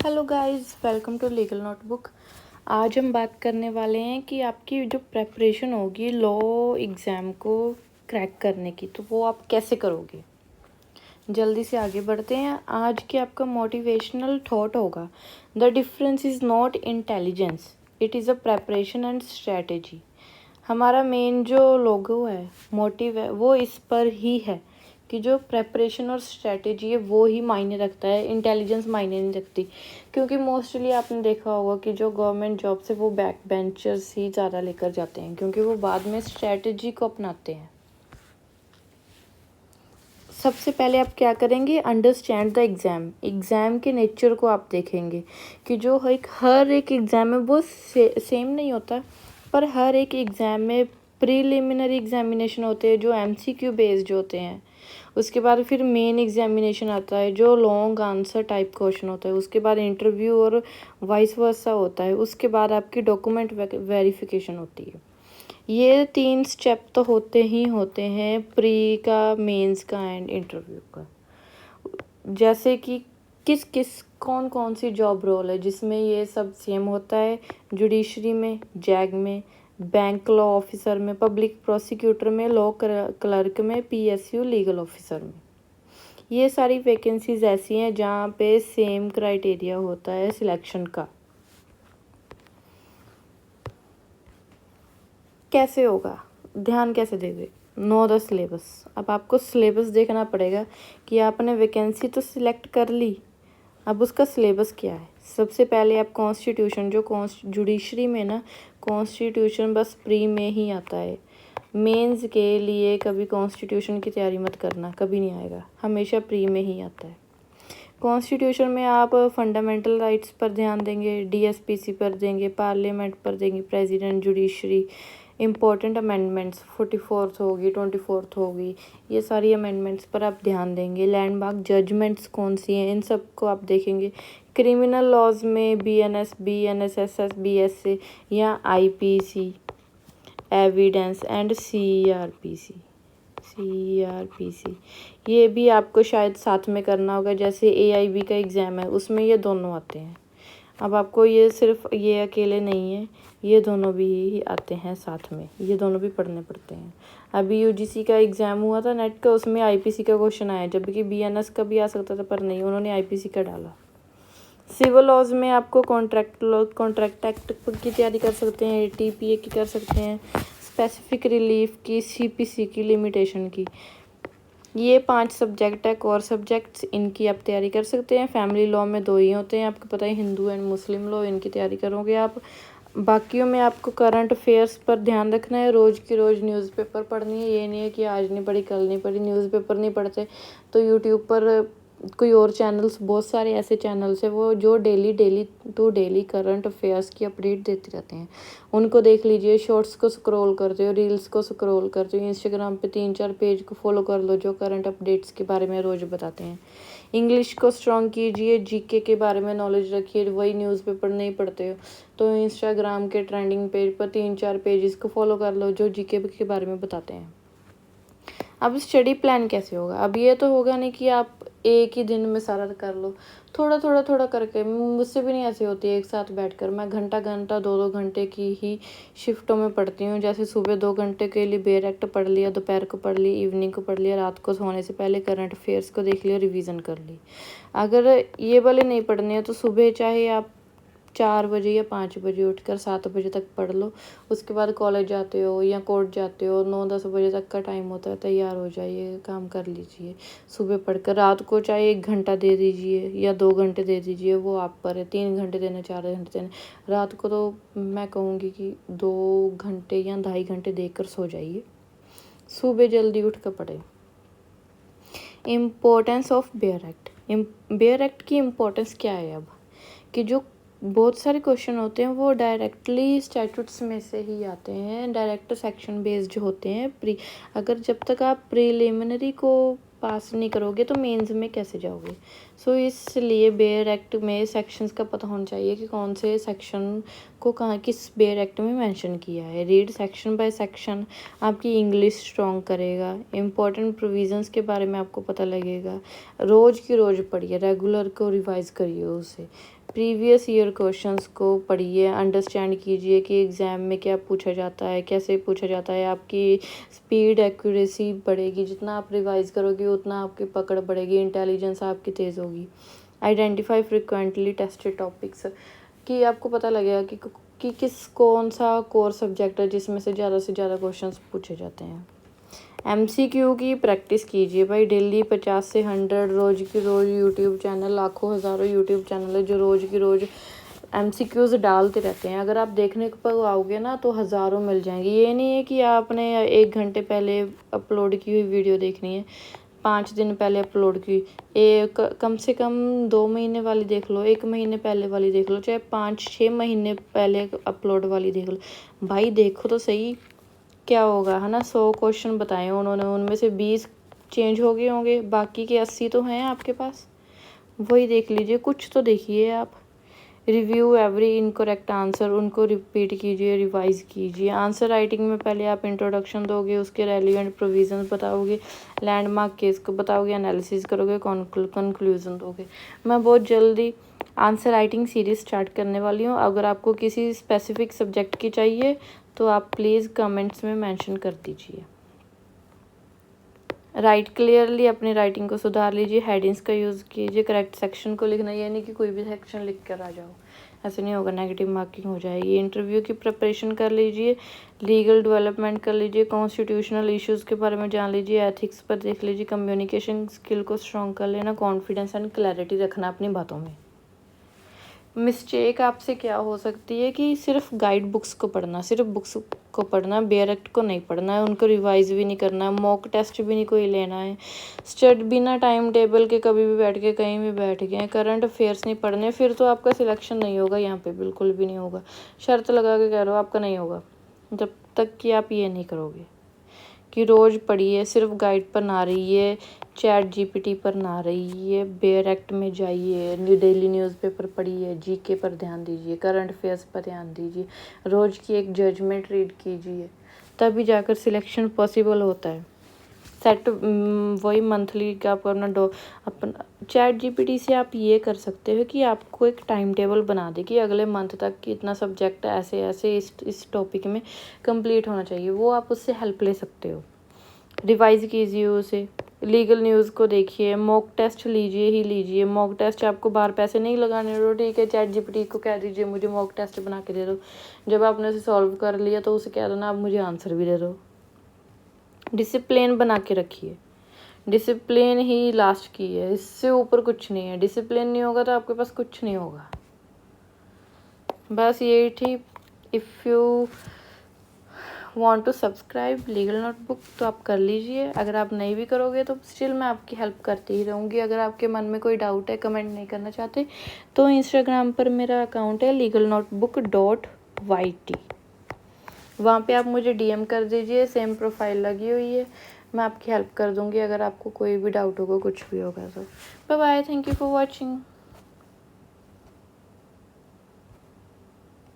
Hello guys, welcome to Legal Notebook. आज हम बात करने वाले हैं कि आपकी जो प्रेपरेशन होगी लॉ एग्ज़ाम को क्रैक करने की, तो वो आप कैसे करोगे। जल्दी से आगे बढ़ते हैं। आज की आपका मोटिवेशनल थॉट होगा, the difference is not intelligence, it is a preparation and strategy. हमारा मेन जो लोगो है, मोटिव है, वो इस पर ही है कि जो प्रेपरेशन और स्ट्रेटेजी है वो ही मायने रखता है, इंटेलिजेंस मायने नहीं रखती। क्योंकि मोस्टली आपने देखा होगा कि जो गवर्नमेंट जॉब से वो बैक बेंचर्स ही ज़्यादा लेकर जाते हैं, क्योंकि वो बाद में स्ट्रेटेजी को अपनाते हैं। सबसे पहले आप क्या करेंगे, अंडरस्टैंड द एग्ज़ाम के नेचर को आप देखेंगे कि जो हर एक एग्ज़ाम है वो सेम नहीं होता, पर हर एक एग्ज़ाम में प्रीलिमिनरी एग्जामिनेशन होते हैं जो एमसीक्यू बेस्ड होते हैं। उसके बाद फिर मेन एग्जामिनेशन आता है जो लॉन्ग आंसर टाइप क्वेश्चन होता है। उसके बाद इंटरव्यू और वाइस वर्सा होता है। उसके बाद आपकी डॉक्यूमेंट वेरिफिकेशन होती है। ये 3 स्टेप तो होते ही होते हैं, प्री का, मेंस का एंड इंटरव्यू का। जैसे कि किस किस कौन कौन सी जॉब रोल है जिसमें ये सब सेम होता है। जुडिशरी में, जैग में, बैंक लॉ ऑफिसर में, पब्लिक प्रोसिक्यूटर में, लॉ क्लर्क में, पीएसयू लीगल ऑफिसर में। ये सारी वैकेंसीज ऐसी हैं जहाँ पे सेम क्राइटेरिया होता है सिलेक्शन का। कैसे होगा, ध्यान कैसे देंगे, नो द सिलेबस। अब आपको सिलेबस देखना पड़ेगा कि आपने वैकेंसी तो सिलेक्ट कर ली, अब उसका सिलेबस क्या है। सबसे पहले आप कॉन्स्टिट्यूशन, जो जुडिशरी में ना कॉन्स्टिट्यूशन बस प्री में ही आता है। मेंस के लिए कभी कॉन्स्टिट्यूशन की तैयारी मत करना, कभी नहीं आएगा, हमेशा प्री में ही आता है। कॉन्स्टिट्यूशन में आप फंडामेंटल राइट्स पर ध्यान देंगे, डीएसपीसी पर देंगे, पार्लियामेंट पर देंगे, president, judiciary, important amendments 44th होगी, 24th होगी, ये सारी अमेंडमेंट्स पर आप ध्यान देंगे। लैंडमार्क जजमेंट्स कौन सी हैं, इन सब को आप देखेंगे। क्रिमिनल लॉज में बीएनएस, बीएनएसएसएस, बीएसए या आईपीसी, एविडेंस एंड सीआरपीसी, ये भी आपको शायद साथ में करना होगा। जैसे एआईबी का एग्ज़ाम है, उसमें ये दोनों आते हैं। अब आपको ये सिर्फ ये अकेले नहीं है, ये दोनों भी आते हैं साथ में, ये दोनों भी पढ़ने पड़ते हैं। अभी यूजीसी का एग्ज़ाम हुआ था नेट का, उसमें आईपीसी का क्वेश्चन आया, जबकि बीएनएस का भी आ सकता था, पर नहीं, उन्होंने आईपीसी का डाला। सिविल लॉज में आपको कॉन्ट्रैक्ट एक्ट की तैयारी कर सकते हैं, टीपीए की कर सकते हैं, स्पेसिफिक रिलीफ की, सीपीसी की, लिमिटेशन की। ये 5 सब्जेक्ट है, कोर सब्जेक्ट्स, इनकी आप तैयारी कर सकते हैं। फैमिली लॉ में 2 ही होते हैं, आपको पता है, हिंदू एंड मुस्लिम लॉ, इनकी तैयारी करोगे आप। बाकियों में आपको करंट अफेयर्स पर ध्यान रखना है, रोज़ की रोज़ न्यूज़पेपर पढ़नी है। ये नहीं है कि आज नहीं पढ़ी कल नहीं पढ़ी। न्यूज़पेपर नहीं पढ़ते तो यूट्यूब पर कोई और चैनल्स, बहुत सारे ऐसे चैनल्स हैं वो जो डेली करंट अफेयर्स की अपडेट देते रहते हैं, उनको देख लीजिए। शॉर्ट्स को स्क्रॉल करते हो, रील्स को स्क्रॉल करते हो, इंस्टाग्राम पे 3-4 पेज को फॉलो कर लो जो करंट अपडेट्स के बारे में रोज़ बताते हैं। इंग्लिश को स्ट्रॉन्ग कीजिए, जीके के बारे में नॉलेज रखिए। वही न्यूज़पेपर नहीं पढ़ते हो तो इंस्टाग्राम के ट्रेंडिंग पेज पर 3-4 पेजेस को फॉलो कर लो जो जीके के बारे में बताते हैं। अब स्टडी प्लान कैसे होगा। अब ये तो होगा नहीं कि आप एक ही दिन में सारा कर लो, थोड़ा करके। मुझसे भी नहीं ऐसे होती है एक साथ बैठकर। मैं घंटा 2-2 घंटे की ही शिफ्टों में पढ़ती हूँ। जैसे सुबह 2 घंटे के लिए बेयर एक्ट पढ़ लिया, दोपहर को पढ़ ली, इवनिंग को पढ़ लिया, रात को सोने से पहले करंट अफेयर्स को देख लिया, रिवीजन कर ली। अगर ये वाले नहीं पढ़ने हैं तो सुबह चाहे आप 4 बजे या 5 बजे उठकर 7 बजे तक पढ़ लो। उसके बाद कॉलेज जाते हो या कोर्ट जाते हो, 9-10 बजे तक का टाइम होता है, तैयार हो जाइए, काम कर लीजिए सुबह पढ़कर। रात को चाहे 1 घंटा दे दीजिए या 2 घंटे दे दीजिए, वो आप पर है। 3 घंटे देने, 4 घंटे देने। रात को तो मैं कहूँगी कि 2 घंटे या 2.5 घंटे देकर सो जाइए, सुबह जल्दी उठ कर पढ़े। इम्पोर्टेंस ऑफ बेयर एक्ट की इम्पोर्टेंस क्या है अब, कि जो बहुत सारे क्वेश्चन होते हैं वो डायरेक्टली स्टैट्यूट्स में से ही आते हैं, डायरेक्ट सेक्शन बेस्ड होते हैं। अगर जब तक आप प्रीलिमिनरी को पास नहीं करोगे तो मेंस में कैसे जाओगे। सो इसलिए बेयर एक्ट में सेक्शंस का पता होना चाहिए कि कौन से सेक्शन को कहाँ किस बेयर एक्ट में मेंशन किया है। रीड सेक्शन बाय सेक्शन, आपकी इंग्लिश स्ट्रॉन्ग करेगा। इंपॉर्टेंट प्रोविजंस के बारे में आपको पता लगेगा। रोज़ की रोज़ पढ़िए, रेगुलर को रिवाइज करिए उसे। प्रीवियस ईयर क्वेश्चंस को पढ़िए, अंडरस्टैंड कीजिए कि एग्ज़ाम में क्या पूछा जाता है, कैसे पूछा जाता है। आपकी स्पीड एक्यूरेसी बढ़ेगी, जितना आप रिवाइज़ करोगे उतना आपकी पकड़ बढ़ेगी, इंटेलिजेंस आपकी तेज़ होगी। आइडेंटिफाई फ्रिक्वेंटली टेस्टेड टॉपिक्स, कि आपको पता लगेगा कि कौन सा कोर सब्जेक्ट है जिसमें से ज़्यादा क्वेश्चंस पूछे जाते हैं। MCQ की प्रैक्टिस कीजिए भाई, डेली 50 से 100 रोज़ की रोज़ यूट्यूब चैनल, लाखों हज़ारों यूट्यूब चैनल है जो रोज़ की रोज़ MCQs डालते रहते हैं। अगर आप देखने पर आओगे ना तो हज़ारों मिल जाएंगे। ये नहीं है कि आपने 1 घंटे पहले अपलोड की हुई वीडियो देखनी है, 5 दिन पहले अपलोड की, कम से कम 2 महीने वाली देख लो, 1 महीने पहले वाली देख लो, चाहे 5-6 महीने पहले अपलोड वाली देख लो। भाई देखो तो सही क्या होगा, है ना। 100 क्वेश्चन बताए उन्होंने, उनमें से 20 चेंज हो गए होंगे, बाकी के 80 तो हैं आपके पास, वही देख लीजिए, कुछ तो देखिए आप। रिव्यू एवरी इनकरेक्ट आंसर, उनको रिपीट कीजिए, रिवाइज कीजिए। आंसर राइटिंग में पहले आप इंट्रोडक्शन दोगे, उसके रेलिवेंट प्रोविजंस बताओगे, लैंडमार्क केस को बताओगे, एनालिसिस करोगे, कंक्लूजन दोगे। मैं बहुत जल्दी आंसर राइटिंग सीरीज स्टार्ट करने वाली हूँ। अगर आपको किसी स्पेसिफिक सब्जेक्ट की चाहिए तो आप प्लीज़ कमेंट्स में मेंशन कर दीजिए। राइट क्लियरली, अपनी राइटिंग को सुधार लीजिए, हेडिंग्स का यूज़ कीजिए, करेक्ट सेक्शन को लिखना, ये नहीं कि कोई भी सेक्शन लिख कर आ जाओ, ऐसे नहीं होगा, नेगेटिव मार्किंग हो जाएगी। इंटरव्यू की प्रिपरेशन कर लीजिए, लीगल डेवलपमेंट कर लीजिए, कॉन्स्टिट्यूशनल इश्यूज़ के बारे में जान लीजिए, एथिक्स पर देख लीजिए, कम्युनिकेशन स्किल को स्ट्रॉन्ग कर लेना, कॉन्फिडेंस एंड क्लैरिटी रखना अपनी बातों में। मिस्टेक आपसे क्या हो सकती है कि सिर्फ गाइड बुक्स को पढ़ना, सिर्फ बुक्स को पढ़ना, बेयरक्ट को नहीं पढ़ना है, उनको रिवाइज भी नहीं करना है, मॉक टेस्ट भी नहीं कोई लेना है, स्टडी बिना टाइम टेबल के कभी भी बैठ के कहीं भी बैठ गए, करंट अफेयर्स नहीं पढ़ने, फिर तो आपका सिलेक्शन नहीं होगा, यहाँ पे बिल्कुल भी नहीं होगा। शर्त लगा के कह रहा हूँ आपका नहीं होगा, जब तक कि आप ये नहीं करोगे कि रोज़ पढ़िए, सिर्फ गाइड पर ना रहिए, चैट GPT पर ना रहिए, बेयर एक्ट में जाइए, डेली न्यूज़पेपर पढ़िए, GK पर ध्यान दीजिए, करंट अफेयर्स पर ध्यान दीजिए, रोज़ की एक जजमेंट रीड कीजिए, तभी जाकर सिलेक्शन पॉसिबल होता है। सेट वही मंथली का आप अपना चैट GPT से आप ये कर सकते हो कि आपको एक टाइम टेबल बना दे कि अगले मंथ तक कि इतना सब्जेक्ट ऐसे ऐसे इस टॉपिक में कंप्लीट होना चाहिए, वो आप उससे हेल्प ले सकते हो। रिवाइज कीजिए उसे, लीगल न्यूज़ को देखिए, मॉक टेस्ट लीजिए ही लीजिए। मॉक टेस्ट आपको बाहर पैसे नहीं लगाने दो, ठीक है, चैट GPT को कह दीजिए मुझे मॉक टेस्ट बना के दे दो, जब आपने उसे सॉल्व कर लिया तो उसे कह दो ना आप मुझे आंसर भी दे दो। डिसिप्लिन बना के रखिए, डिसिप्लिन ही लास्ट की है, इससे ऊपर कुछ नहीं है। डिसिप्लिन नहीं होगा तो आपके पास कुछ नहीं होगा। बस यही थी। If you want to subscribe Legal Notebook तो आप कर लीजिए, अगर आप नहीं भी करोगे तो स्टिल मैं आपकी हेल्प करती ही रहूँगी। अगर आपके मन में कोई डाउट है, कमेंट नहीं करना चाहते, तो इंस्टाग्राम पर मेरा अकाउंट है legalnotebook.yt, वहाँ पे आप मुझे DM कर दीजिए, सेम प्रोफाइल लगी हुई है, मैं आपकी हेल्प कर दूँगी अगर आपको कोई भी डाउट होगा, कुछ भी होगा तो। Bye bye, thank you for watching.